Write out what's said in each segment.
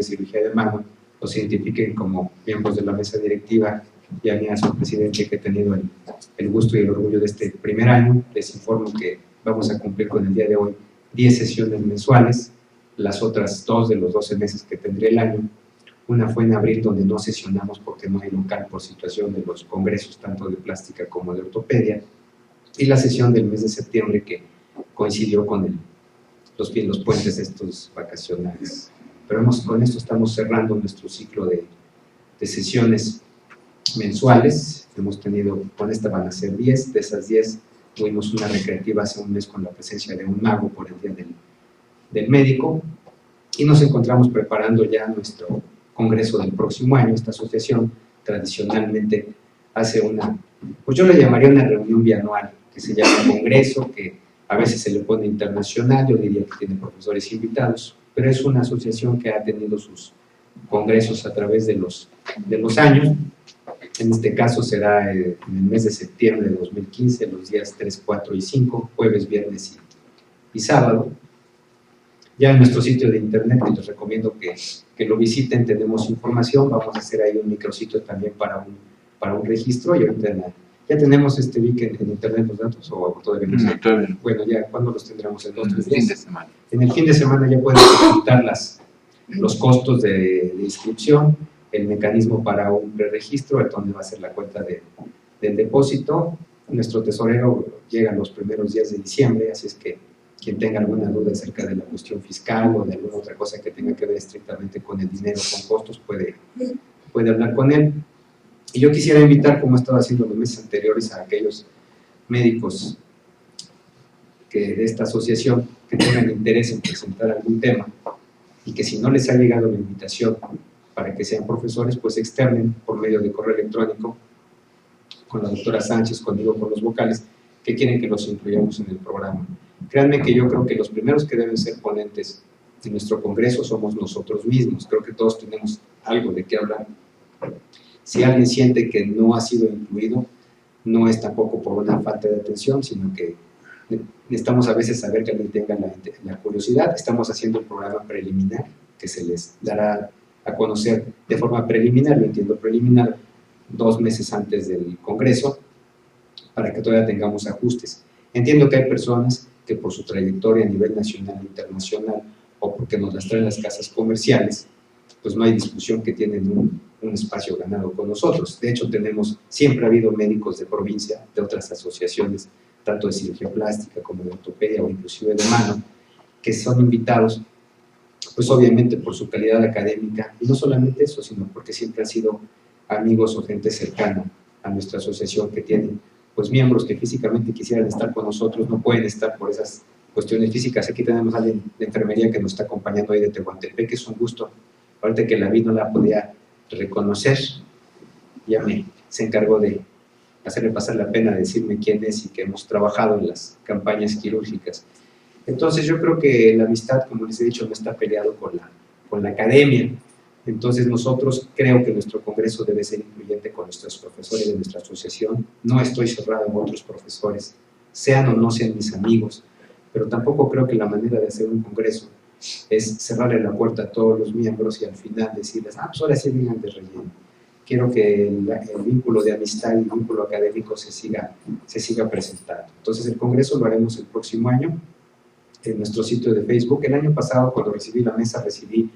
cirugía de mano los identifiquen como miembros de la mesa directiva, y a mí, a su presidente, que he tenido el gusto y el orgullo de este primer año. Les informo que vamos a cumplir con el día de hoy 10 sesiones mensuales, las otras 2 de los 12 meses que tendré el año. Una fue en abril, donde no sesionamos porque no hay local por situación de los congresos, tanto de plástica como de ortopedia, y la sesión del mes de septiembre, que coincidió con los puentes estos vacacionales. Pero con esto estamos cerrando nuestro ciclo de sesiones mensuales. Hemos tenido, con esta van a ser 10, de esas 10 tuvimos una recreativa hace un mes con la presencia de un mago por el Día del Médico, y nos encontramos preparando ya nuestro congreso del próximo año. Esta asociación tradicionalmente hace pues yo le llamaría una reunión bianual, que se llama congreso, que a veces se le pone internacional, yo diría que tiene profesores invitados, pero es una asociación que ha tenido sus congresos a través de los años. En este caso será en el mes de septiembre de 2015, los días 3, 4 y 5, jueves, viernes y sábado. Ya en nuestro sitio de internet, que les recomiendo que lo visiten, tenemos información. Vamos a hacer ahí un micrositio también para un registro, y ahorita ya tenemos Vic, en internet los datos, o todavía no sé. Bueno, ya, ¿cuándo los tendremos? En 2 o 3 días. Fin de semana. En el fin de semana ya pueden consultar los costos de inscripción, el mecanismo para un preregistro, el dónde va a ser la cuenta del depósito. Nuestro tesorero llega los primeros días de diciembre, así es que quien tenga alguna duda acerca de la cuestión fiscal o de alguna otra cosa que tenga que ver estrictamente con el dinero, con costos, puede hablar con él. Y yo quisiera invitar, como he estado haciendo los meses anteriores, a aquellos médicos de esta asociación que tengan interés en presentar algún tema, y que si no les ha llegado la invitación para que sean profesores, pues externen por medio de correo electrónico con la doctora Sánchez, conmigo, con los vocales, que quieren que los incluyamos en el programa. Créanme que yo creo que los primeros que deben ser ponentes de nuestro congreso somos nosotros mismos. Creo que todos tenemos algo de qué hablar. Si alguien siente que no ha sido incluido, no es tampoco por una falta de atención, sino que necesitamos a veces saber que alguien tenga la curiosidad. Estamos haciendo el programa preliminar, que se les dará a conocer de forma preliminar, yo entiendo preliminar, 2 meses antes del congreso, para que todavía tengamos ajustes. Entiendo que hay personas que por su trayectoria a nivel nacional e internacional, o porque nos las traen las casas comerciales, pues no hay discusión que tienen un espacio ganado con nosotros. De hecho, siempre ha habido médicos de provincia, de otras asociaciones, tanto de cirugía plástica como de ortopedia o inclusive de mano, que son invitados, pues obviamente por su calidad académica, y no solamente eso, sino porque siempre han sido amigos o gente cercana a nuestra asociación, que tienen pues miembros que físicamente quisieran estar con nosotros, no pueden estar por esas cuestiones físicas. Aquí tenemos a alguien de enfermería que nos está acompañando ahí de Tehuantepec, que es un gusto. Ahorita que la vi no la podía reconocer, ya se encargó de hacerle pasar la pena, decirme quién es y que hemos trabajado en las campañas quirúrgicas. Entonces yo creo que la amistad, como les he dicho, no está peleado con la academia. Entonces nosotros, creo que nuestro congreso debe ser incluyente con nuestros profesores de nuestra asociación. No estoy cerrado en otros profesores, sean o no sean mis amigos, pero tampoco creo que la manera de hacer un congreso es cerrarle la puerta a todos los miembros y al final decirles, pues ahora sí vengan de relleno. Quiero que el vínculo de amistad y el vínculo académico se siga presentando. Entonces el congreso lo haremos el próximo año en nuestro sitio de Facebook. El año pasado, cuando recibí la mesa, recibí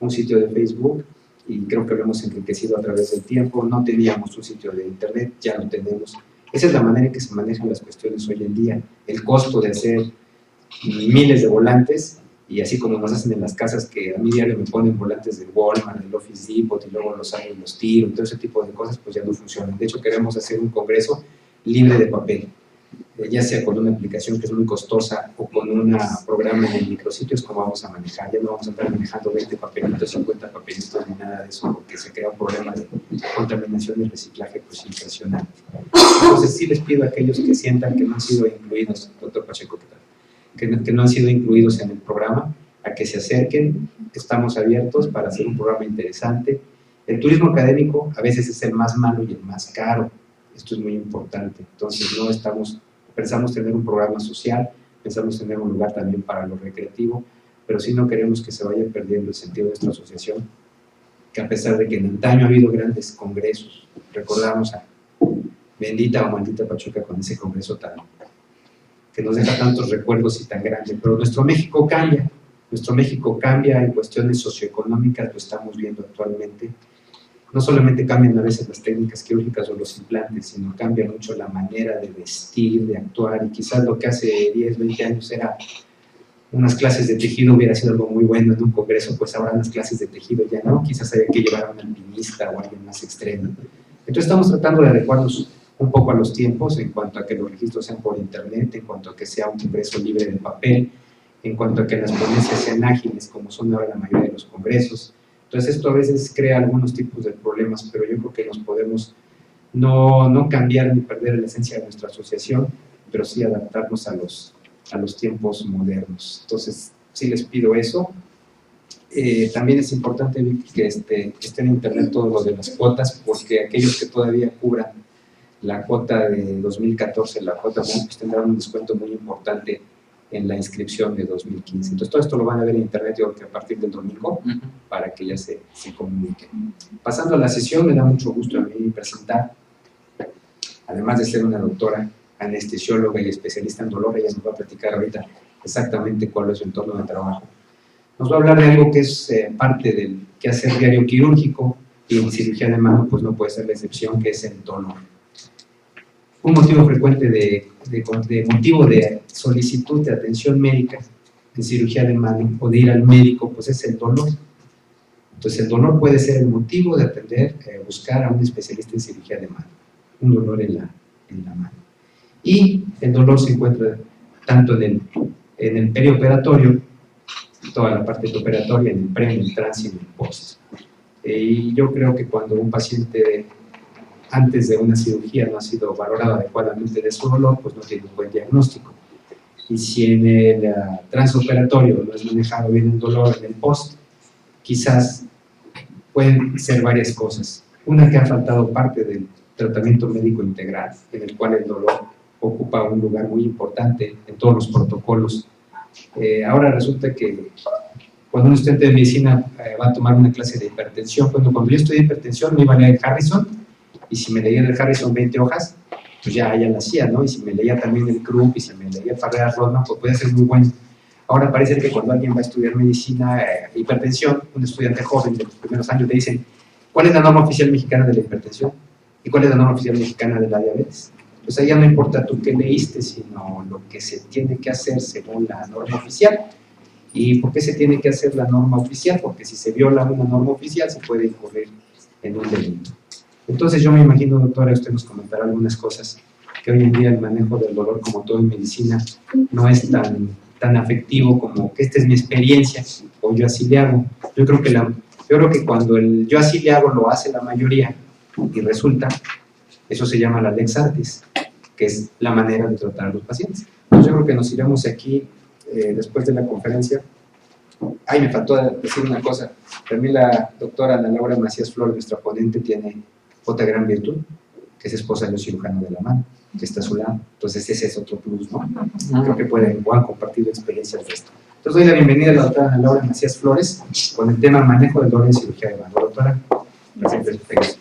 un sitio de Facebook, y creo que lo hemos enriquecido a través del tiempo. No teníamos un sitio de internet, ya lo tenemos. Esa es la manera en que se manejan las cuestiones hoy en día. El costo de hacer miles de volantes, y así como nos hacen en las casas, que a mí diario me ponen volantes del Walmart, del Office Depot, y luego los hago y los tiro, todo ese tipo de cosas, pues ya no funcionan. De hecho, queremos hacer un congreso libre de papel, ya sea con una aplicación que es muy costosa o con un programa en el micrositio, es como vamos a manejar. Ya no vamos a estar manejando 20 papelitos, 50 papelitos, ni nada de eso, porque se crea un problema de contaminación y reciclaje pues impresionante. Entonces sí les pido a aquellos que sientan que no han sido incluidos, doctor Pacheco, ¿qué tal?, que no han sido incluidos en el programa, a que se acerquen. Estamos abiertos para hacer un programa interesante. El turismo académico a veces es el más malo y el más caro. Esto es muy importante. Entonces pensamos tener un programa social, pensamos tener un lugar también para lo recreativo, pero sí no queremos que se vaya perdiendo el sentido de nuestra asociación, que a pesar de que en antaño ha habido grandes congresos, recordamos a bendita o maldita Pachuca con ese congreso tan, que nos deja tantos recuerdos y tan grande, pero nuestro México cambia en cuestiones socioeconómicas, lo estamos viendo actualmente. No solamente cambian a veces las técnicas quirúrgicas o los implantes, sino cambia mucho la manera de vestir, de actuar, y quizás lo que hace 10, 20 años era unas clases de tejido hubiera sido algo muy bueno en un congreso, pues ahora las clases de tejido ya no, quizás había que llevar a un alpinista o a alguien más extremo. Entonces estamos tratando de adecuarnos un poco a los tiempos en cuanto a que los registros sean por internet, en cuanto a que sea un congreso libre de papel, en cuanto a que las ponencias sean ágiles como son ahora la mayoría de los congresos. Entonces esto a veces crea algunos tipos de problemas, pero yo creo que nos podemos no cambiar ni perder la esencia de nuestra asociación, pero sí adaptarnos a los tiempos modernos. Entonces sí les pido eso. También es importante que esté en internet todo lo de las cuotas, porque aquellos que todavía cubran la cuota de 2014, la cuota pues tendrán un descuento muy importante en la inscripción de 2015. Entonces todo esto lo van a ver en internet, yo creo que a partir del domingo, para que ya se comuniquen. Pasando a la sesión, me da mucho gusto a mí presentar, además de ser una doctora anestesióloga y especialista en dolor, ella nos va a platicar ahorita exactamente cuál es su entorno de trabajo. Nos va a hablar de algo que es parte del quehacer diario quirúrgico, y en cirugía de mano pues no puede ser la excepción, que es el dolor. Un motivo frecuente de motivo de solicitud de atención médica en cirugía de mano o de ir al médico, pues es el dolor. Entonces el dolor puede ser el motivo de atender, buscar a un especialista en cirugía de mano, un dolor en la mano. Y el dolor se encuentra tanto en el perioperatorio, toda la parte operatoria, en el pre, en el trans y en el post. Y yo creo que cuando un paciente antes de una cirugía no ha sido valorado adecuadamente de su dolor, pues no tiene un buen diagnóstico. Y si en el transoperatorio no es manejado bien el dolor en el post, quizás pueden ser varias cosas. Una, que ha faltado parte del tratamiento médico integral, en el cual el dolor ocupa un lugar muy importante en todos los protocolos. Ahora resulta que cuando un estudiante de medicina va a tomar una clase de hipertensión, cuando yo estudié hipertensión me iba a leer Harrison, y si me leía el Harrison 20 hojas, pues ya la hacía, ¿no? Y si me leía también el Krupp, y si me leía Farreras-Rodman, pues puede ser muy bueno. Ahora parece que cuando alguien va a estudiar medicina, hipertensión, un estudiante joven de los primeros años le dicen, ¿cuál es la norma oficial mexicana de la hipertensión? ¿Y cuál es la norma oficial mexicana de la diabetes? Pues ahí ya no importa tú qué leíste, sino lo que se tiene que hacer según la norma oficial. ¿Y por qué se tiene que hacer la norma oficial? Porque si se viola una norma oficial se puede incurrir en un delito. Entonces yo me imagino, doctora, usted nos comentará algunas cosas, que hoy en día el manejo del dolor, como todo en medicina, no es tan afectivo como que esta es mi experiencia, o yo así le hago. Yo creo que cuando el yo así le hago lo hace la mayoría, y resulta, eso se llama la lex artis, que es la manera de tratar a los pacientes. Entonces yo creo que nos iremos aquí, después de la conferencia. Ay, me faltó decir una cosa, también la doctora Ana Laura Macías Flores, nuestra ponente, tiene otra gran virtud, que es esposa de un cirujano de la mano, que está a su lado. Entonces ese es otro plus, ¿no? Creo que pueden compartir experiencias de esto. Entonces doy la bienvenida a la doctora Ana Laura Macías Flores con el tema manejo del dolor en cirugía de mano. Doctora, gracias.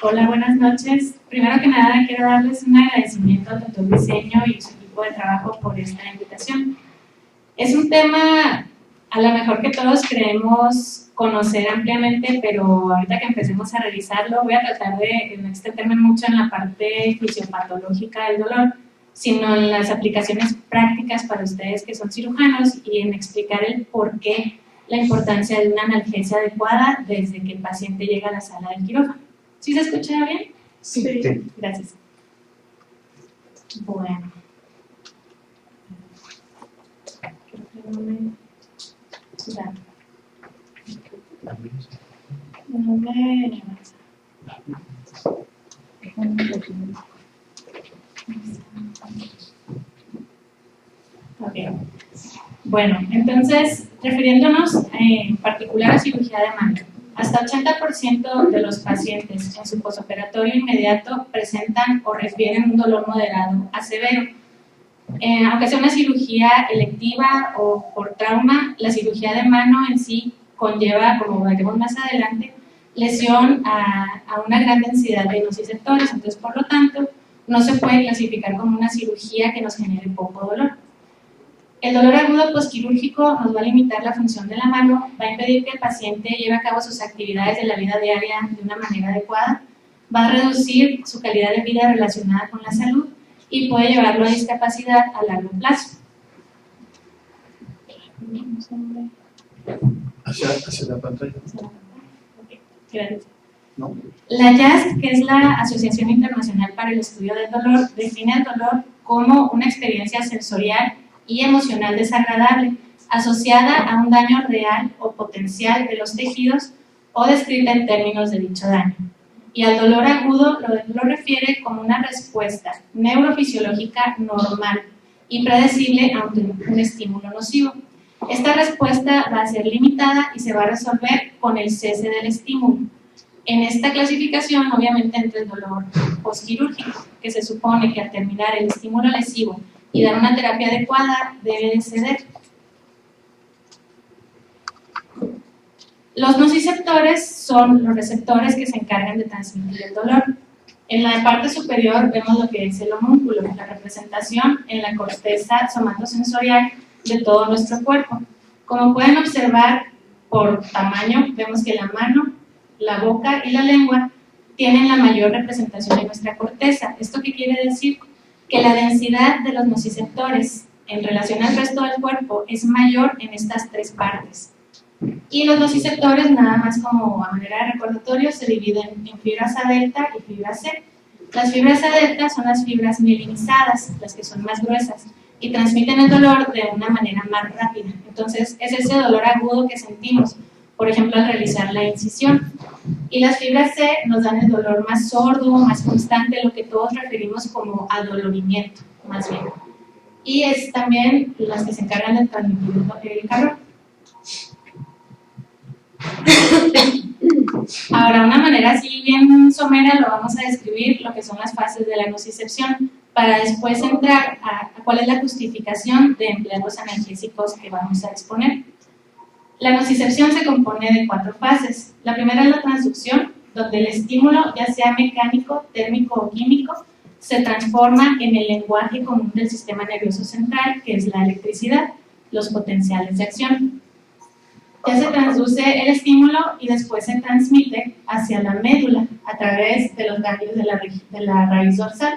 Hola, buenas noches. Primero que nada quiero darles un agradecimiento al doctor Briceño y su equipo de trabajo por esta invitación. Es un tema a lo mejor que todos creemos conocer ampliamente, pero ahorita que empecemos a revisarlo voy a tratar de no extenderme mucho en la parte fisiopatológica del dolor, sino en las aplicaciones prácticas para ustedes que son cirujanos y en explicar el por qué la importancia de una analgesia adecuada desde que el paciente llega a la sala del quirófano. ¿Sí se escucha bien? Sí. Gracias. Bueno. No me... Ok. Bueno, entonces, refiriéndonos en particular a cirugía de mano. hasta 80% de los pacientes en su posoperatorio inmediato presentan o refieren un dolor moderado a severo. Aunque sea una cirugía electiva o por trauma, la cirugía de mano en sí conlleva, como veremos más adelante, lesión a una gran densidad de nociceptores, entonces por lo tanto no se puede clasificar como una cirugía que nos genere poco dolor. El dolor agudo posquirúrgico nos va a limitar la función de la mano, va a impedir que el paciente lleve a cabo sus actividades de la vida diaria de una manera adecuada, va a reducir su calidad de vida relacionada con la salud y puede llevarlo a discapacidad a largo plazo. Hacia la pantalla. Gracias. No. La JASC, que es la Asociación Internacional para el Estudio del Dolor, define el dolor como una experiencia sensorial y emocional desagradable, asociada a un daño real o potencial de los tejidos o descrita en términos de dicho daño. Y al dolor agudo lo refiere como una respuesta neurofisiológica normal y predecible ante un estímulo nocivo. Esta respuesta va a ser limitada y se va a resolver con el cese del estímulo. En esta clasificación, obviamente, entra el dolor posquirúrgico, que se supone que al terminar el estímulo lesivo y dar una terapia adecuada debe de ceder. Los nociceptores son los receptores que se encargan de transmitir el dolor. En la parte superior vemos lo que es el homúnculo, la representación en la corteza somatosensorial de todo nuestro cuerpo. Como pueden observar por tamaño, vemos que la mano, la boca y la lengua tienen la mayor representación de nuestra corteza. ¿Esto qué quiere decir? Que la densidad de los nociceptores en relación al resto del cuerpo es mayor en estas tres partes. Y los nociceptores, nada más como a manera de recordatorio, se dividen en fibras A delta y fibras C. Las fibras A delta son las fibras mielinizadas, las que son más gruesas, y transmiten el dolor de una manera más rápida. Entonces, es ese dolor agudo que sentimos, por ejemplo, al realizar la incisión. Y las fibras C nos dan el dolor más sordo, más constante, lo que todos referimos como adolorimiento, más bien. Y es también las que se encargan de transmitir el calor. Ahora, una manera así bien somera lo vamos a describir lo que son las fases de la nocicepción, para después entrar a cuál es la justificación de emplear los analgésicos que vamos a exponer. La nocicepción se compone de 4 fases. La primera es la transducción, donde el estímulo, ya sea mecánico, térmico o químico, se transforma en el lenguaje común del sistema nervioso central, que es la electricidad, los potenciales de acción. Ya se transduce el estímulo y después se transmite hacia la médula a través de los ganglios de la raíz dorsal.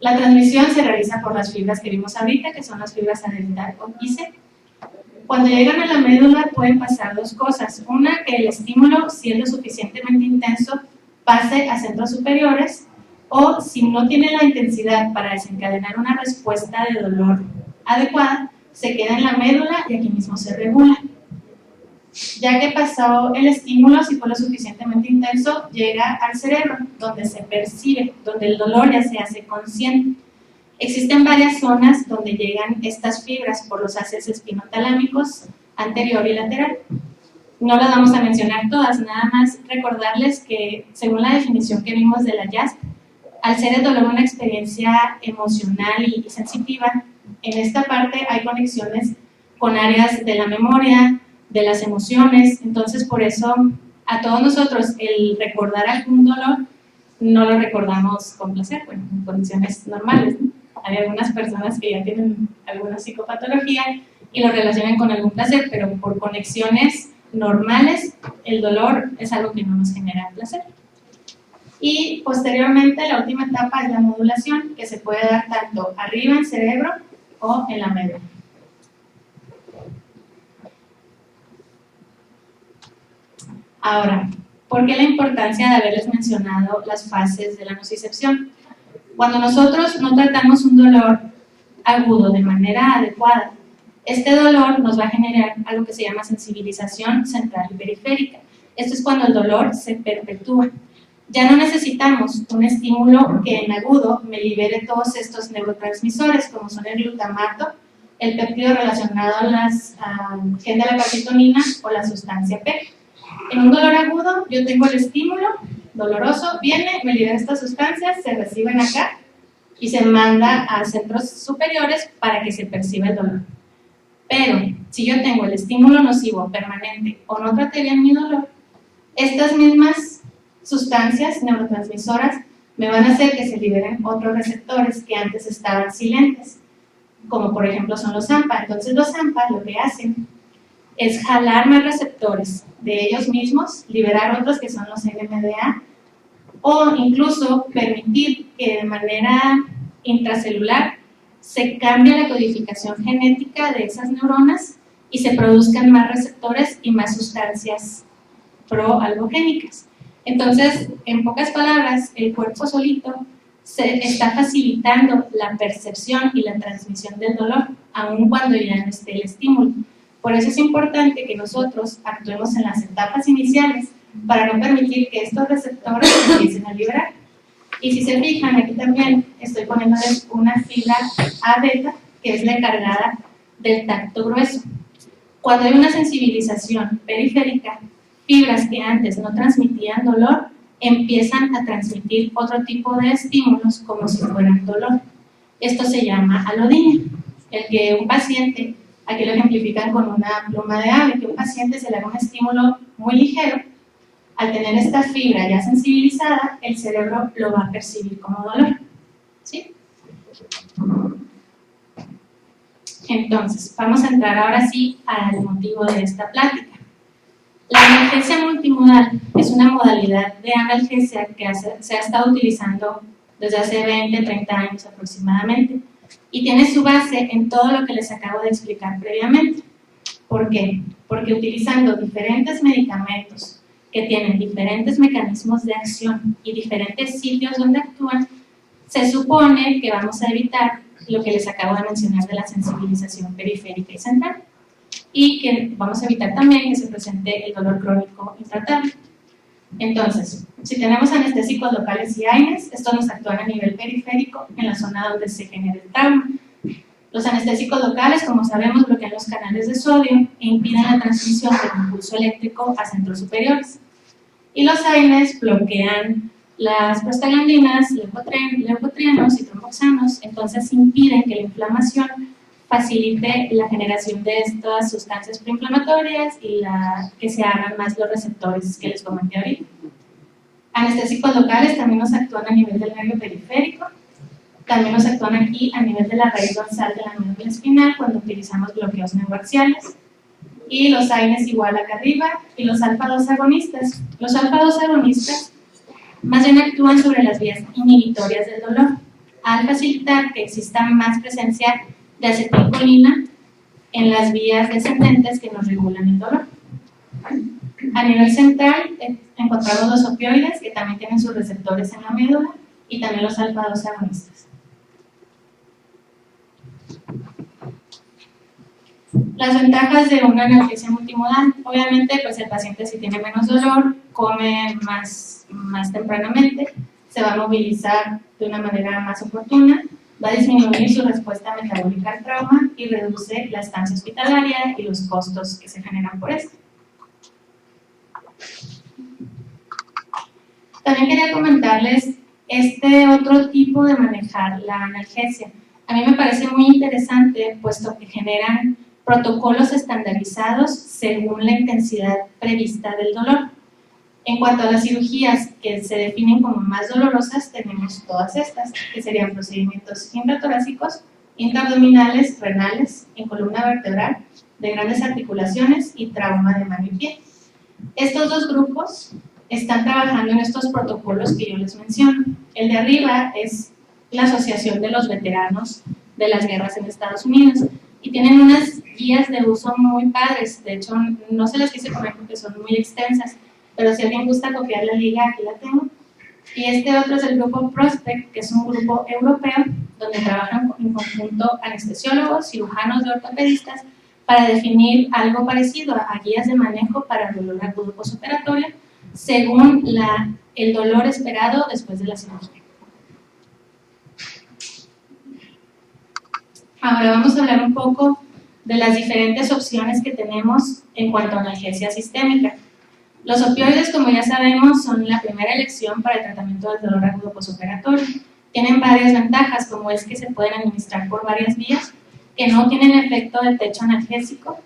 La transmisión se realiza por las fibras que vimos ahorita, que son las fibras A delta y C. Cuando llegan a la médula pueden pasar 2 cosas. Una, que el estímulo, si es lo suficientemente intenso, pase a centros superiores, o si no tiene la intensidad para desencadenar una respuesta de dolor adecuada, se queda en la médula y aquí mismo se regula. Ya que pasó el estímulo, si fue lo suficientemente intenso, llega al cerebro, donde se percibe, donde el dolor ya se hace consciente. Existen varias zonas donde llegan estas fibras por los haces espinotalámicos anterior y lateral. No las vamos a mencionar todas, nada más recordarles que según la definición que vimos de la JASC, al ser el dolor una experiencia emocional y sensitiva, en esta parte hay conexiones con áreas de la memoria, de las emociones, entonces por eso a todos nosotros el recordar algún dolor no lo recordamos con placer, bueno, en condiciones normales, ¿no? Hay algunas personas que ya tienen alguna psicopatología y lo relacionan con algún placer, pero por conexiones normales el dolor es algo que no nos genera placer. Y posteriormente la última etapa es la modulación, que se puede dar tanto arriba en cerebro o en la médula. Ahora, ¿por qué la importancia de haberles mencionado las fases de la nocicepción? Cuando nosotros no tratamos un dolor agudo de manera adecuada, este dolor nos va a generar algo que se llama sensibilización central y periférica. Esto es cuando el dolor se perpetúa. Ya no necesitamos un estímulo que en agudo me libere todos estos neurotransmisores, como son el glutamato, el péptido relacionado al gen de la calcitonina o la sustancia P. En un dolor agudo, yo tengo el estímulo doloroso, viene, me libera estas sustancias, se reciben acá y se manda a centros superiores para que se perciba el dolor. Pero si yo tengo el estímulo nocivo permanente o no traté bien mi dolor, estas mismas sustancias neurotransmisoras me van a hacer que se liberen otros receptores que antes estaban silentes, como por ejemplo son los AMPA. Entonces los AMPA lo que hacen es jalar más receptores de ellos mismos, liberar otros que son los NMDA, o incluso permitir que de manera intracelular se cambie la codificación genética de esas neuronas y se produzcan más receptores y más sustancias proalgogénicas. Entonces, en pocas palabras, el cuerpo solito se está facilitando la percepción y la transmisión del dolor, aun cuando ya no esté el estímulo. Por eso es importante que nosotros actuemos en las etapas iniciales para no permitir que estos receptores se empiecen a liberar. Y si se fijan, aquí también estoy poniéndoles una fibra A-beta, que es la encargada del tacto grueso. Cuando hay una sensibilización periférica, fibras que antes no transmitían dolor empiezan a transmitir otro tipo de estímulos como si fueran dolor. Esto se llama alodinia. El que un paciente, aquí lo ejemplifican con una pluma de ave, que un paciente se le haga un estímulo muy ligero, al tener esta fibra ya sensibilizada, el cerebro lo va a percibir como dolor. ¿Sí? Entonces, vamos a entrar ahora sí al motivo de esta plática. La analgesia multimodal es una modalidad de analgesia que se ha estado utilizando desde hace 20, 30 años aproximadamente y tiene su base en todo lo que les acabo de explicar previamente. ¿Por qué? Porque utilizando diferentes medicamentos que tienen diferentes mecanismos de acción y diferentes sitios donde actúan, se supone que vamos a evitar lo que les acabo de mencionar de la sensibilización periférica y central, y que vamos a evitar también que se presente el dolor crónico intratable. Entonces, si tenemos anestésicos locales y AINES, estos nos actúan a nivel periférico en la zona donde se genera el trauma. Los anestésicos locales, como sabemos, bloquean los canales de sodio e impiden la transmisión del impulso eléctrico a centros superiores. Y los AINES bloquean las prostaglandinas, leucotrienos y tromboxanos, entonces impiden que la inflamación facilite la generación de estas sustancias proinflamatorias y que se abran más los receptores que les comenté ahorita. Anestésicos locales también nos actúan a nivel del nervio periférico, también nos actúan aquí a nivel de la raíz dorsal de la médula espinal cuando utilizamos bloqueos neuroaxiales. Y los AINES igual acá arriba, y los alfa-2 agonistas. Los alfa-2 agonistas más bien actúan sobre las vías inhibitorias del dolor, al facilitar que exista más presencia de acetilcolina en las vías descendentes que nos regulan el dolor. A nivel central encontramos los opioides, que también tienen sus receptores en la médula, y también los alfa-2 agonistas. Las ventajas de una analgesia multimodal: obviamente pues el paciente, si tiene menos dolor, come más tempranamente, se va a movilizar de una manera más oportuna, va a disminuir su respuesta metabólica al trauma y reduce la estancia hospitalaria y los costos que se generan por esto. También quería comentarles este otro tipo de manejar la analgesia. A mí me parece muy interesante, puesto que generan protocolos estandarizados según la intensidad prevista del dolor. En cuanto a las cirugías que se definen como más dolorosas, tenemos todas estas, que serían procedimientos intratorácicos, intraabdominales, renales, en columna vertebral, de grandes articulaciones y trauma de mano y pie. Estos dos grupos están trabajando en estos protocolos que yo les menciono. El de arriba es la Asociación de los Veteranos de las Guerras en Estados Unidos y tienen unas guías de uso muy padres. De hecho, no se las quise poner porque son muy extensas, pero si alguien gusta copiar la liga, aquí la tengo. Y este otro es el grupo Prospect, que es un grupo europeo donde trabajan en conjunto anestesiólogos, cirujanos y ortopedistas para definir algo parecido a guías de manejo para dolor agudo postoperatorio según el dolor esperado después de la cirugía. Ahora vamos a hablar un poco de las diferentes opciones que tenemos en cuanto a analgesia sistémica. Los opioides, como ya sabemos, son la primera elección para el tratamiento del dolor agudo postoperatorio. Tienen varias ventajas, como es que se pueden administrar por varias vías, que no tienen efecto de techo analgésico,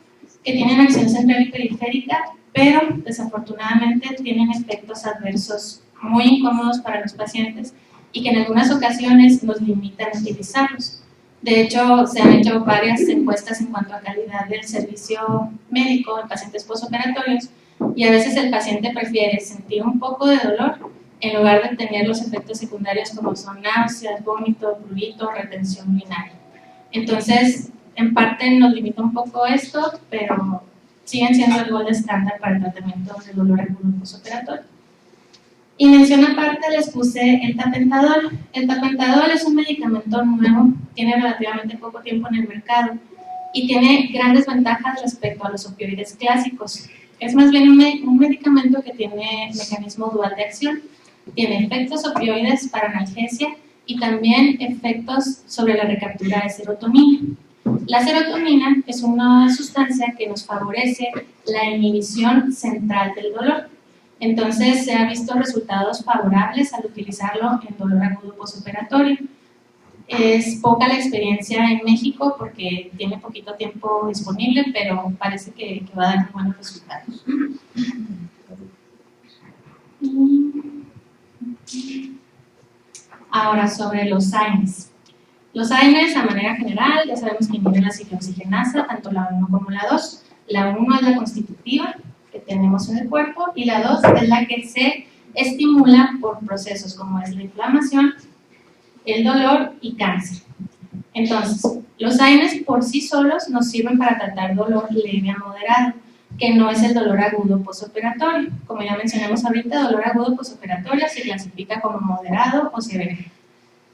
que tienen acción central y periférica, pero desafortunadamente tienen efectos adversos muy incómodos para los pacientes y que en algunas ocasiones nos limitan a utilizarlos. De hecho, se han hecho varias encuestas en cuanto a calidad del servicio médico en pacientes postoperatorios y a veces el paciente prefiere sentir un poco de dolor en lugar de tener los efectos secundarios como son náuseas, vómito, prurito, retención urinaria. Entonces, en parte nos limita un poco esto, pero siguen siendo el gold estándar para el tratamiento del dolor agudo postoperatorio. Y mención aparte les puse el tapentadol. El tapentadol es un medicamento nuevo, tiene relativamente poco tiempo en el mercado y tiene grandes ventajas respecto a los opioides clásicos. Es más bien un medicamento que tiene mecanismo dual de acción. Tiene efectos opioides para analgesia y también efectos sobre la recaptura de serotonina. La serotonina es una sustancia que nos favorece la inhibición central del dolor. Entonces, se han visto resultados favorables al utilizarlo en dolor agudo postoperatorio. Es poca la experiencia en México porque tiene poquito tiempo disponible, pero parece que va a dar buenos resultados. Ahora, sobre los AINES. Los AINES, a manera general, ya sabemos que inhiben la ciclooxigenasa, tanto la 1 como la 2. La 1 es la constitutiva que tenemos en el cuerpo y la 2 es la que se estimula por procesos como es la inflamación, el dolor y cáncer. Entonces, los AINES por sí solos nos sirven para tratar dolor leve a moderado, que no es el dolor agudo postoperatorio. Como ya mencionamos ahorita, dolor agudo postoperatorio se clasifica como moderado o severo.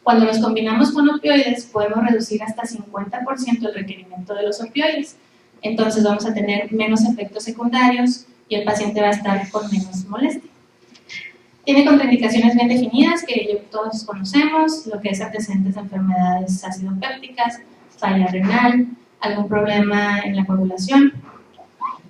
Cuando nos combinamos con opioides, podemos reducir hasta 50% el requerimiento de los opioides. Entonces vamos a tener menos efectos secundarios y el paciente va a estar con menos molestia. Tiene contraindicaciones bien definidas que todos conocemos, lo que es antecedentes de enfermedades acidopépticas, falla renal, algún problema en la coagulación.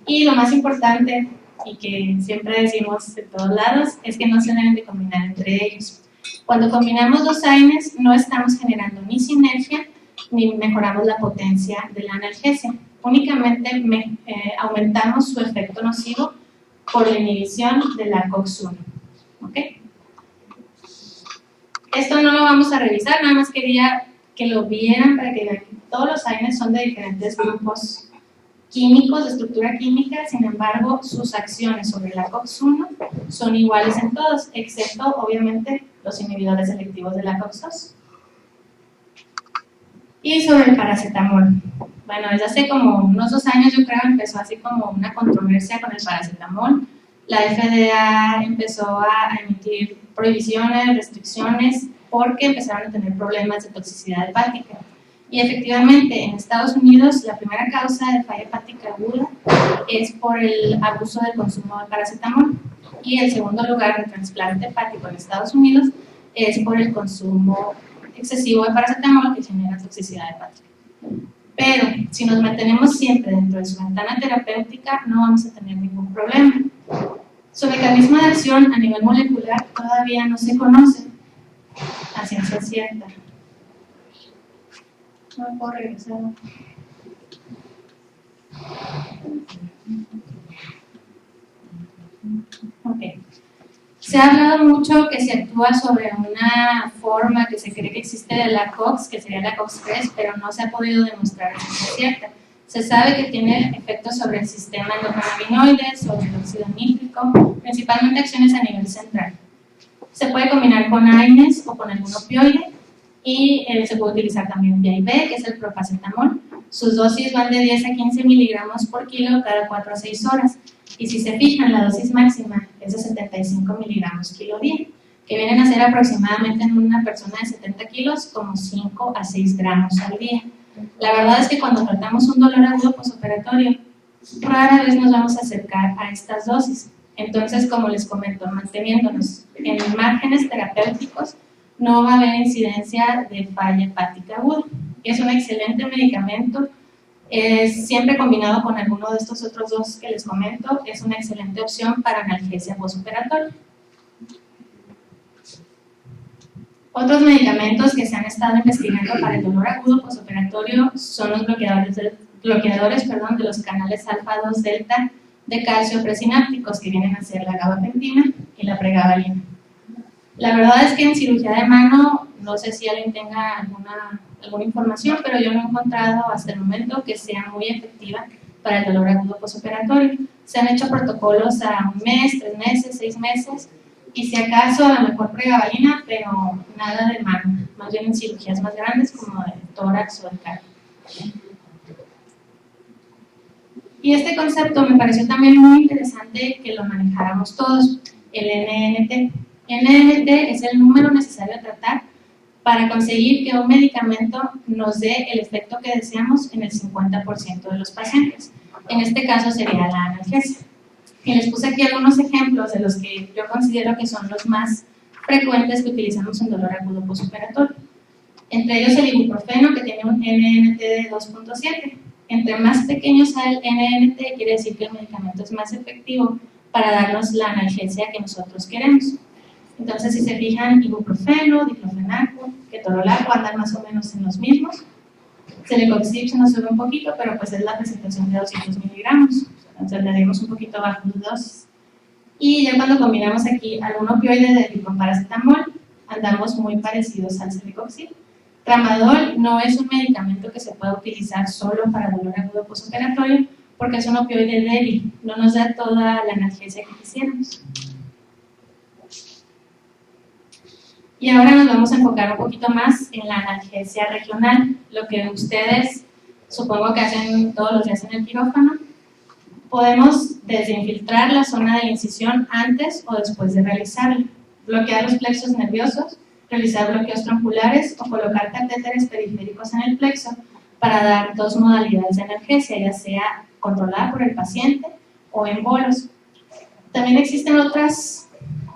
Y lo más importante, y que siempre decimos de todos lados, es que no se deben de combinar entre ellos. Cuando combinamos dos AINES no estamos generando ni sinergia ni mejoramos la potencia de la analgesia. Únicamente aumentamos su efecto nocivo por la inhibición de la COX-1. ¿Okay? Esto no lo vamos a revisar, nada más quería que lo vieran para que vean que todos los AINES son de diferentes grupos químicos, de estructura química, sin embargo, sus acciones sobre la COX-1 son iguales en todos, excepto, obviamente, los inhibidores selectivos de la COX-2. Y sobre el paracetamol. Bueno, desde hace como unos 2 años, yo creo, empezó así como una controversia con el paracetamol. La FDA empezó a emitir prohibiciones, restricciones, porque empezaron a tener problemas de toxicidad hepática. Y efectivamente, en Estados Unidos, la primera causa de falla hepática aguda es por el abuso del consumo de paracetamol. Y el segundo lugar de trasplante hepático en Estados Unidos es por el consumo excesivo de paracetamol que genera toxicidad hepática. Pero si nos mantenemos siempre dentro de su ventana terapéutica, no vamos a tener ningún problema. Su mecanismo de acción a nivel molecular todavía no se conoce a ciencia cierta. No me puedo regresar. Okay. Se ha hablado mucho que se actúa sobre una forma que se cree que existe de la COX, que sería la COX-3, pero no se ha podido demostrar a ciencia cierta. Se sabe que tiene efectos sobre el sistema endocannabinoide, sobre el óxido nítrico, principalmente acciones a nivel central. Se puede combinar con AINES o con algún opioide y se puede utilizar también PIB, que es el propacetamol. Sus dosis van de 10 a 15 miligramos por kilo cada 4 a 6 horas. Y si se fijan, la dosis máxima es de 75 miligramos kilo día, que vienen a ser aproximadamente en una persona de 70 kilos como 5 a 6 gramos al día. La verdad es que cuando tratamos un dolor agudo postoperatorio, rara vez nos vamos a acercar a estas dosis. Entonces, como les comento, manteniéndonos en márgenes terapéuticos, no va a haber incidencia de falla hepática aguda. Es un excelente medicamento Siempre combinado con alguno de estos otros dos que les comento, es una excelente opción para analgesia postoperatoria. Otros medicamentos que se han estado investigando para el dolor agudo postoperatorio son los bloqueadores de los canales alfa-2 delta de calcio presinápticos, que vienen a ser la gabapentina y la pregabalina. La verdad es que en cirugía de mano, no sé si alguien tenga alguna información, pero yo no he encontrado hasta el momento que sea muy efectiva para el dolor agudo postoperatorio. Se han hecho protocolos a 1 mes, 3 meses, 6 meses, y si acaso a lo mejor pregabalina, pero nada de mano, más bien en cirugías más grandes como de tórax o el cardio. Y este concepto me pareció también muy interesante que lo manejáramos todos, el NNT. NNT es el número necesario a tratar para conseguir que un medicamento nos dé el efecto que deseamos en el 50% de los pacientes. En este caso sería la analgesia. Y les puse aquí algunos ejemplos de los que yo considero que son los más frecuentes que utilizamos en dolor agudo postoperatorio. Entre ellos el ibuprofeno, que tiene un NNT de 2.7. Entre más pequeño sea el NNT, quiere decir que el medicamento es más efectivo para darnos la analgesia que nosotros queremos. Entonces, si se fijan, ibuprofeno, diclofenaco, ketorolaco andan más o menos en los mismos. Celecoxib se nos sube un poquito, pero pues es la presentación de 200 miligramos. Entonces, le daremos un poquito bajo de dosis. Y ya cuando combinamos aquí algún opioide de con paracetamol, andamos muy parecidos al celecoxib. Tramadol no es un medicamento que se pueda utilizar solo para dolor agudo postoperatorio porque es un opioide débil, no nos da toda la analgesia que quisiéramos. Y ahora nos vamos a enfocar un poquito más en la analgesia regional, lo que ustedes supongo que hacen todos los días en el quirófano. Podemos desinfiltrar la zona de la incisión antes o después de realizarla, bloquear los plexos nerviosos, realizar bloqueos tronculares o colocar catéteres periféricos en el plexo para dar 2 modalidades de analgesia, ya sea controlada por el paciente o en bolos. También existen otras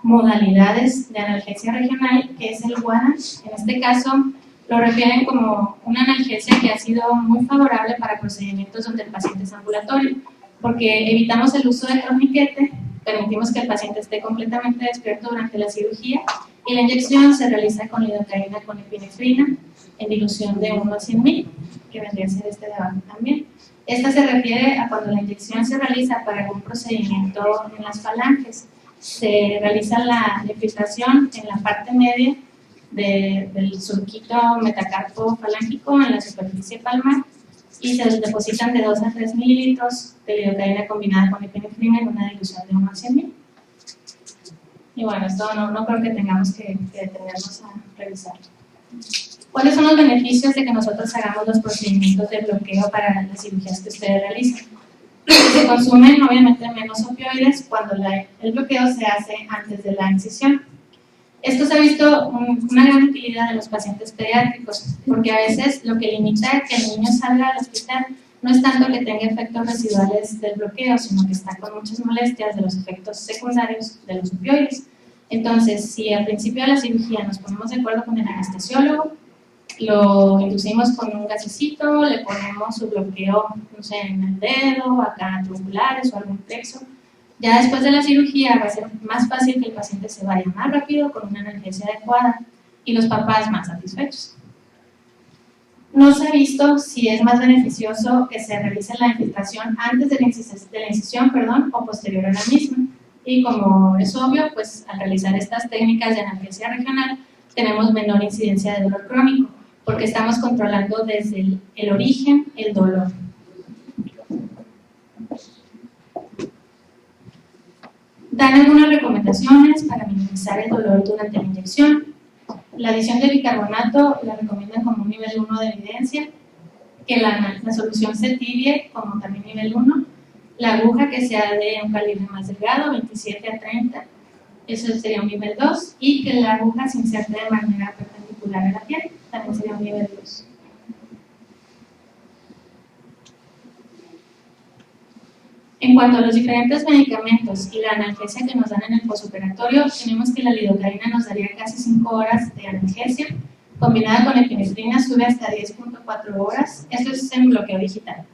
modalidades de analgesia regional, que es el WADA. En este caso lo refieren como una analgesia que ha sido muy favorable para procedimientos donde el paciente es ambulatorio, porque evitamos el uso de torniquete, permitimos que el paciente esté completamente despierto durante la cirugía y la inyección se realiza con lidocaína con epinefrina en dilución de 1 a 100.000, que vendría a ser este de abajo también. Esta se refiere a cuando la inyección se realiza para algún procedimiento en las falanges. Se realiza la infiltración en la parte media del surquito metacarpo falángico en la superficie palmar y se depositan de 2 a 3 mililitros de lidocaína combinada con epinefrina en una dilución de 1 a 100.000. Y bueno, esto no creo que tengamos que detenernos a revisar. ¿Cuáles son los beneficios de que nosotros hagamos los procedimientos de bloqueo para las cirugías que ustedes realizan? Se consumen obviamente menos opioides cuando el bloqueo se hace antes de la incisión. Esto se ha visto una gran utilidad en los pacientes pediátricos, porque a veces lo que limita que el niño salga al hospital no es tanto que tenga efectos residuales del bloqueo, sino que está con muchas molestias de los efectos secundarios de los opioides. Entonces, si al principio de la cirugía nos ponemos de acuerdo con el anestesiólogo, lo inducimos con un gasecito, le ponemos su bloqueo, no sé, en el dedo, acá tronculares o algún plexo. Ya después de la cirugía va a ser más fácil que el paciente se vaya más rápido con una analgesia adecuada y los papás más satisfechos. No se ha visto si es más beneficioso que se realice la infiltración antes de la incisión, o posterior a la misma. Y como es obvio, pues al realizar estas técnicas de analgesia regional tenemos menor incidencia de dolor crónico, porque estamos controlando desde el origen el dolor. Dan algunas recomendaciones para minimizar el dolor durante la inyección. La adición de bicarbonato la recomiendan como un nivel 1 de evidencia, que la solución se tibie como también nivel 1, la aguja que sea de un calibre más delgado, 27 a 30, eso sería un nivel 2, y que la aguja se inserte de manera perpendicular a la piel, también sería un nivel 2. En cuanto a los diferentes medicamentos y la analgesia que nos dan en el postoperatorio, tenemos que la lidocaína nos daría casi 5 horas de analgesia, combinada con epinefrina sube hasta 10.4 horas, esto es en bloqueo digital.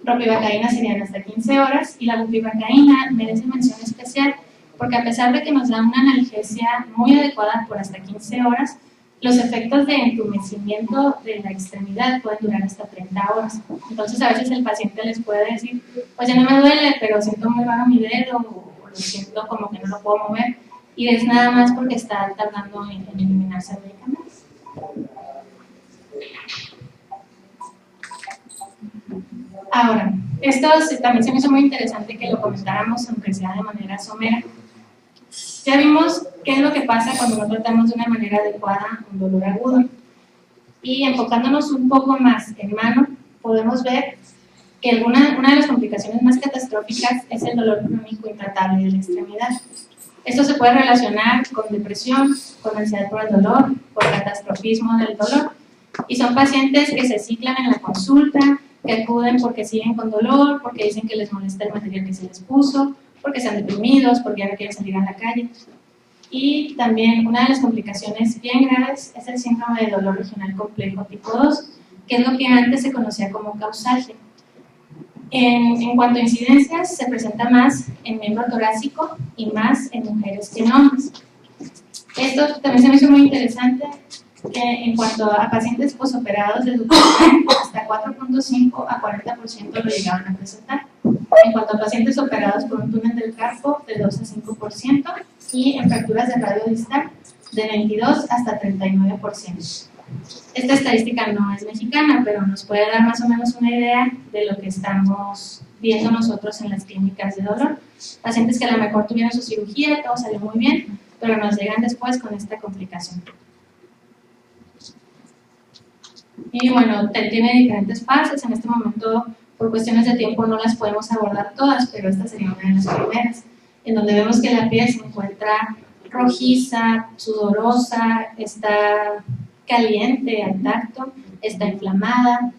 Ropivacaína serían hasta 15 horas y la bupivacaína merece mención especial porque a pesar de que nos da una analgesia muy adecuada por hasta 15 horas, los efectos de entumecimiento de la extremidad pueden durar hasta 30 horas. Entonces a veces el paciente les puede decir, pues ya no me duele, pero siento muy raro mi dedo o lo siento como que no lo puedo mover y es nada más porque está tardando en eliminarse el medicamento. Ahora, esto también se me hizo muy interesante que lo comentáramos, aunque sea de manera somera. Ya vimos qué es lo que pasa cuando no tratamos de una manera adecuada un dolor agudo. Y enfocándonos un poco más en mano, podemos ver que una de las complicaciones más catastróficas es el dolor crónico intratable de la extremidad. Esto se puede relacionar con depresión, con ansiedad por el dolor, por catastrofismo del dolor. Y son pacientes que se ciclan en la consulta, que acuden porque siguen con dolor, porque dicen que les molesta el material que se les puso, porque están deprimidos, porque ya no quieren salir a la calle. Y también una de las complicaciones bien graves es el síndrome de dolor regional complejo tipo 2, que es lo que antes se conocía como causalgia. En cuanto a incidencias, se presenta más en miembro torácico y más en mujeres que en hombres. Esto también se me hizo muy interesante, que en cuanto a pacientes posoperados de duplicidad, hasta 4.5 a 40% lo llegaban a presentar. En cuanto a pacientes operados por un túnel del carpo, de 2 a 5%, y en fracturas de radio distal, de 22 hasta 39%. Esta estadística no es mexicana, pero nos puede dar más o menos una idea de lo que estamos viendo nosotros en las clínicas de dolor. Pacientes que a lo mejor tuvieron su cirugía, todo salió muy bien, pero nos llegan después con esta complicación. Y bueno, tiene diferentes fases. En este momento, por cuestiones de tiempo, no las podemos abordar todas, pero esta sería una de las primeras, en donde vemos que la piel se encuentra rojiza, sudorosa, está caliente al tacto, está inflamada.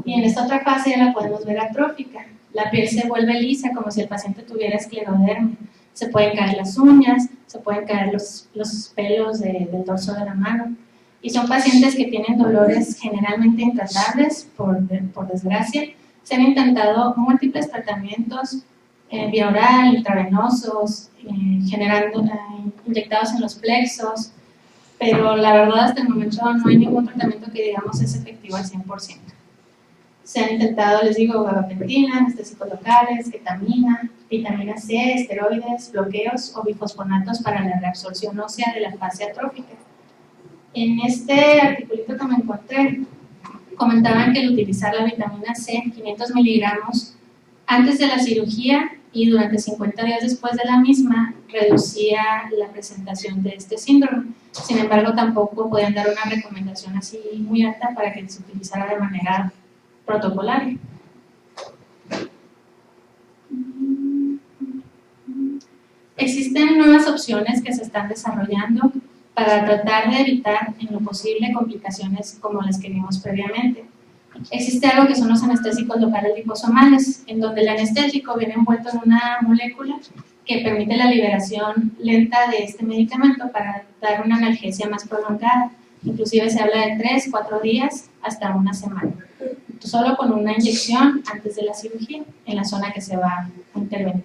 Y en esta otra fase ya la podemos ver atrófica. La piel se vuelve lisa, como si el paciente tuviera esclerodermia. Se pueden caer las uñas, se pueden caer los pelos del dorso de la mano. Y son pacientes que tienen dolores generalmente intratables, por desgracia. Se han intentado múltiples tratamientos vía oral, intravenosos, inyectados en los plexos, pero la verdad hasta el momento no hay ningún tratamiento que digamos es efectivo al 100%. Se han intentado, les digo, gabapentina, anestésicos locales, ketamina, vitamina C, esteroides, bloqueos o bifosfonatos para la reabsorción ósea de la fase atrófica. En este articulito que me encontré, comentaban que el utilizar la vitamina C, 500 miligramos, antes de la cirugía y durante 50 días después de la misma, reducía la presentación de este síndrome. Sin embargo, tampoco podían dar una recomendación así muy alta para que se utilizara de manera protocolaria. Existen nuevas opciones que se están desarrollando para tratar de evitar en lo posible complicaciones como las que vimos previamente. Existe algo que son los anestésicos locales liposomales, en donde el anestésico viene envuelto en una molécula que permite la liberación lenta de este medicamento para dar una analgesia más prolongada. Inclusive se habla de 3-4 días hasta una semana. Solo con una inyección antes de la cirugía, en la zona que se va a intervenir.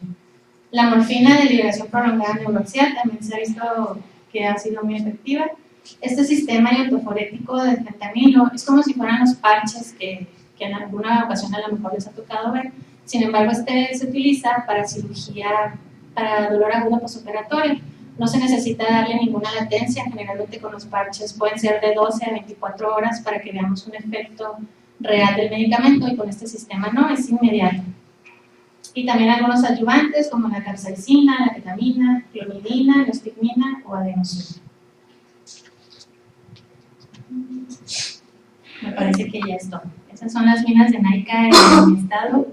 La morfina de liberación prolongada neuroaxial también se ha visto que ha sido muy efectiva. Este sistema iotoforético de fentanilo es como si fueran los parches que en alguna ocasión a lo mejor les ha tocado ver. Sin embargo, este se utiliza para cirugía, para dolor agudo postoperatorio. No se necesita darle ninguna latencia, generalmente con los parches pueden ser de 12 a 24 horas para que veamos un efecto real del medicamento, y con este sistema no, es inmediato. Y también algunos adyuvantes como la capsaicina, la ketamina, clonidina, neostigmina o adenosina. Me parece que ya es todo. Esas son las minas de Naica en mi estado.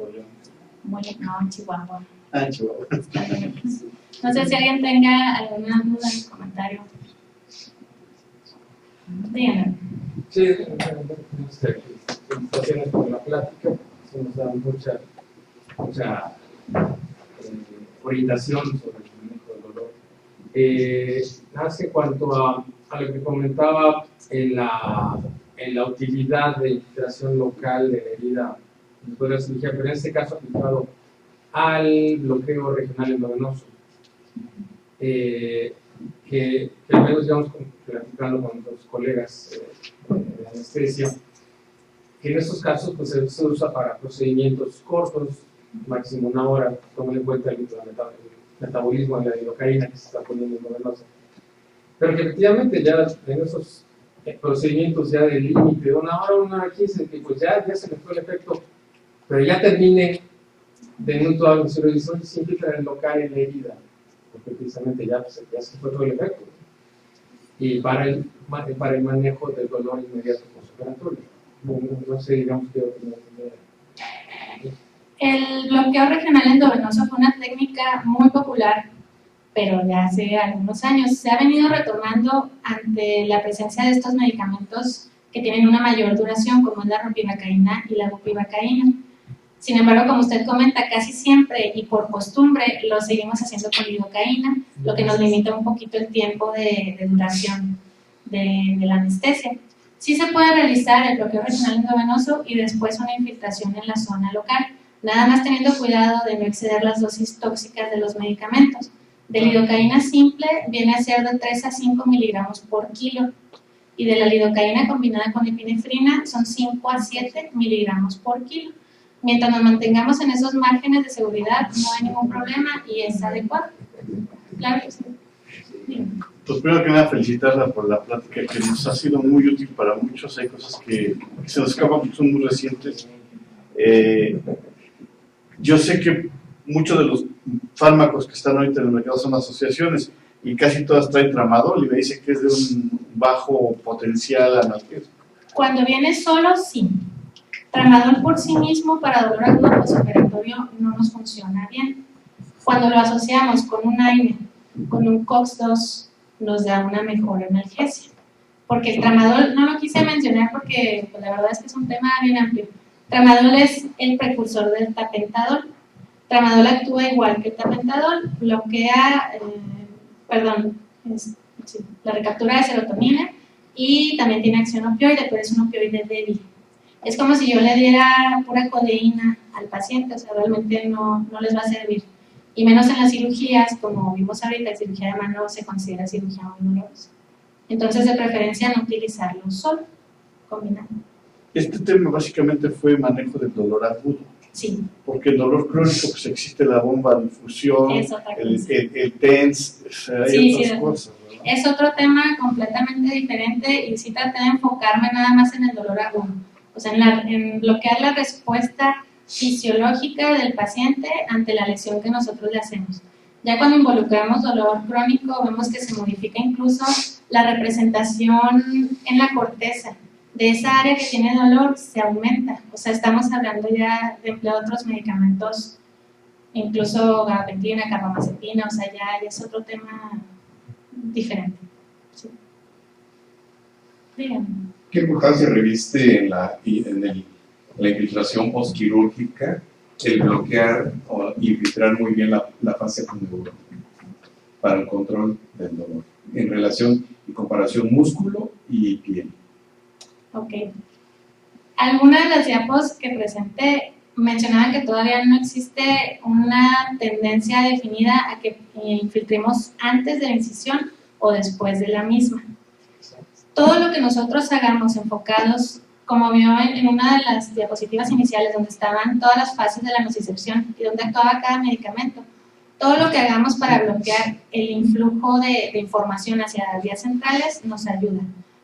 No, en Chihuahua. En Chihuahua. No sé si alguien tenga alguna duda o comentario. Díganme. Sí, felicitaciones por la plática. Eso nos da mucha orientación sobre el manejo del dolor. Nada más en cuanto a lo que comentaba en la utilidad de infiltración local de la herida después de la cirugía, pero en este caso aplicado al bloqueo regional endovenoso, que al menos digamos platicando con los colegas de anestesia, que en estos casos pues, se usa para procedimientos cortos, máximo 1 hora, tomando en cuenta el metabolismo de la lidocaína que se está poniendo endovenosa. Pero que efectivamente ya en esos procedimientos ya del límite de 1 hora, 1 hora 15, que pues ya se le fue el efecto, pero ya termine de un toda la cirugía, siempre traer el local en la herida, porque precisamente ya se fue todo el efecto. Y para el manejo del dolor inmediato postoperatorio. No sé, digamos que el bloqueo regional endovenoso fue una técnica muy popular, pero ya hace algunos años. Se ha venido retomando ante la presencia de estos medicamentos que tienen una mayor duración, como es la ropivacaína y la bupivacaína. Sin embargo, como usted comenta, casi siempre y por costumbre lo seguimos haciendo con lidocaína, lo que nos limita un poquito el tiempo de duración de la anestesia. Sí se puede realizar el bloqueo regional endovenoso y después una infiltración en la zona local, nada más teniendo cuidado de no exceder las dosis tóxicas de los medicamentos. De lidocaína simple viene a ser de 3 a 5 miligramos por kilo y de la lidocaína combinada con epinefrina son 5 a 7 miligramos por kilo. Mientras nos mantengamos en esos márgenes de seguridad, no hay ningún problema y es adecuado. Claro que sí. Pues primero que nada felicitarla por la plática que nos ha sido muy útil para muchos. Hay cosas que se nos escapan, son muy recientes. Yo sé que muchos de los fármacos que están ahorita en el mercado son asociaciones y casi todas traen tramadol y me dice que es de un bajo potencial analgésico. Cuando viene solo, sí. Tramadol por sí mismo para dolor agudo postoperatorio no nos funciona bien. Cuando lo asociamos con un AINE, con un COX-2, nos da una mejor analgesia. Porque el tramadol, no lo quise mencionar porque pues, la verdad es que es un tema bien amplio. Tramadol es el precursor del tapentadol. Tramadol actúa igual que el tapentadol, bloquea, la recaptura de serotonina y también tiene acción opioide, pero es un opioide débil. Es como si yo le diera pura codeína al paciente, o sea, realmente no les va a servir. Y menos en las cirugías, como vimos ahorita, la cirugía de mano se considera cirugía muy dolorosa. Entonces, de preferencia, no utilizarlo solo, combinado. Este tema básicamente fue manejo del dolor agudo. Sí. Porque el dolor crónico, pues existe la bomba de infusión, el TENS, hay otras cosas, ¿verdad? Es otro tema completamente diferente y sí traté de enfocarme nada más en el dolor agudo. O sea, en bloquear la respuesta fisiológica del paciente ante la lesión que nosotros le hacemos. Ya cuando involucramos dolor crónico, vemos que se modifica incluso la representación en la corteza. De esa área que tiene dolor se aumenta. O sea, estamos hablando ya de empleo de otros medicamentos, incluso gabapentina, carbamazepina, o sea, ya es otro tema diferente. Sí. Dígame. ¿Qué importancia reviste en la infiltración postquirúrgica el bloquear o infiltrar muy bien la fase neuronal para el control del dolor en relación y comparación músculo y piel? Ok. Algunas de las diapos que presenté mencionaban que todavía no existe una tendencia definida a que infiltremos antes de la incisión o después de la misma. Todo lo que nosotros hagamos enfocados, como vio en una de las diapositivas iniciales donde estaban todas las fases de la nocicepción y donde actuaba cada medicamento, todo lo que hagamos para bloquear el influjo de información hacia las vías centrales nos ayuda.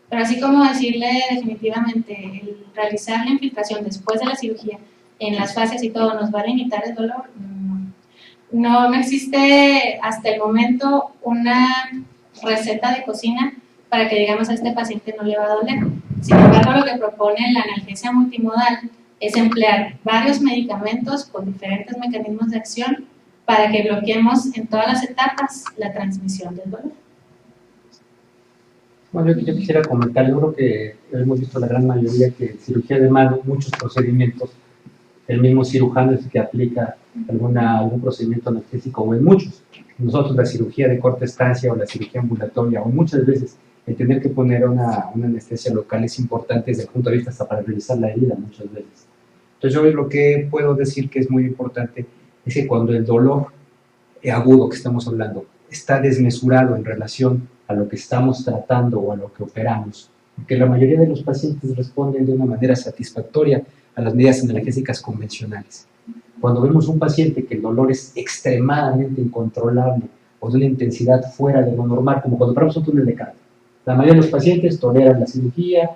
Pero así como decirle definitivamente, el realizar la infiltración después de la cirugía, en las fases y todo, ¿nos va a limitar el dolor? No existe hasta el momento una receta de cocina para que digamos a este paciente no le va a doler. Sin embargo, lo que propone la analgesia multimodal es emplear varios medicamentos con diferentes mecanismos de acción para que bloqueemos en todas las etapas la transmisión del dolor. Bueno, yo quisiera comentar, yo creo que hemos visto la gran mayoría que en cirugía de mano, muchos procedimientos, el mismo cirujano es el que aplica algún procedimiento anestésico o en muchos. Nosotros la cirugía de corta estancia o la cirugía ambulatoria o muchas veces el tener que poner una anestesia local es importante desde el punto de vista hasta para revisar la herida muchas veces. Entonces yo lo que puedo decir que es muy importante es que cuando el dolor agudo que estamos hablando está desmesurado en relación a lo que estamos tratando o a lo que operamos, porque la mayoría de los pacientes responden de una manera satisfactoria a las medidas analgésicas convencionales. Cuando vemos un paciente que el dolor es extremadamente incontrolable o de una intensidad fuera de lo normal, como cuando operamos un túnel de carne, la mayoría de los pacientes toleran la cirugía,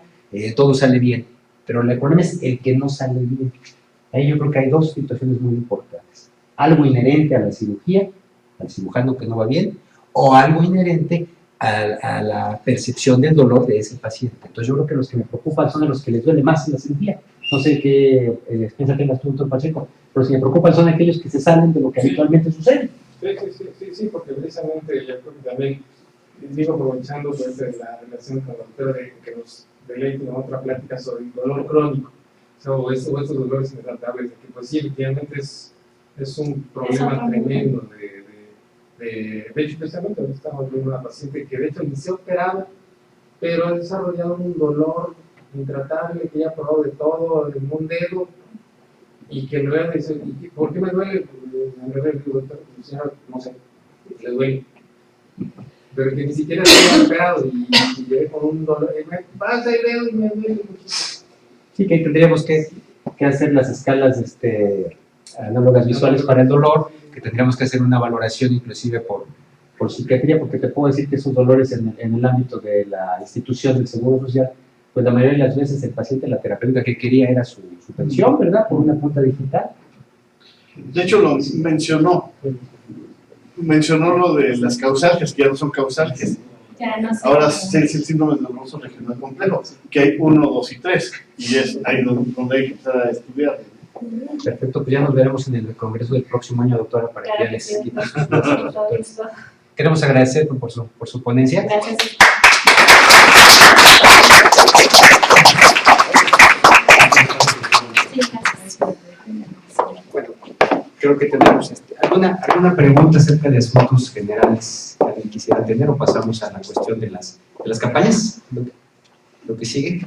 todo sale bien, pero el problema es el que no sale bien. Ahí yo creo que hay dos situaciones muy importantes: algo inherente a la cirugía, al cirujano que no va bien, o algo inherente a la percepción del dolor de ese paciente. Entonces yo creo que los que me preocupan son los que les duele más en la cirugía. No sé qué experiencia tengas tú, doctor Pacheco, pero si me preocupan son aquellos que se salen de lo que habitualmente sucede. Sí, porque precisamente yo creo que también digo, aprovechando pues, la relación con la doctora que nos deleite en otra plática sobre el dolor crónico, o estos dolores intratables, que pues sí, efectivamente es un problema tremendo de hecho, especialmente ahora estamos viendo una paciente que de hecho ni se ha operado, pero ha desarrollado un dolor intratable, que ya ha probado de todo, en un dedo, y que en realidad dice, ¿por qué me duele? En realidad digo, doctor, señora, no sé, le duele. Pero que ni siquiera se ha operado y llegué con un dolor, y me pasa el dedo y me duele muchísimo. Sí, que tendríamos que hacer las escalas análogas visuales para el dolor, que tendríamos que hacer una valoración inclusive por psiquiatría, porque te puedo decir que esos dolores en el ámbito de la institución del Seguro Social, pues la mayoría de las veces el paciente, la terapeuta que quería era su pensión, ¿verdad? Por una punta digital. De hecho, lo mencionó lo de las causalgias, que ya no son causalgias. Ya no sé. Ahora es el síndrome doloroso regional complejo, que hay 1, 2 y 3, y es ahí donde hay que empezar a estudiar. Perfecto, pues ya nos veremos en el congreso del próximo año, doctora, para que ya les quite sus dudas. Queremos agradecer por su ponencia. Gracias. Bueno, creo que tenemos alguna pregunta acerca de asuntos generales que alguien quisiera tener, o pasamos a la cuestión de las campañas, lo que sigue.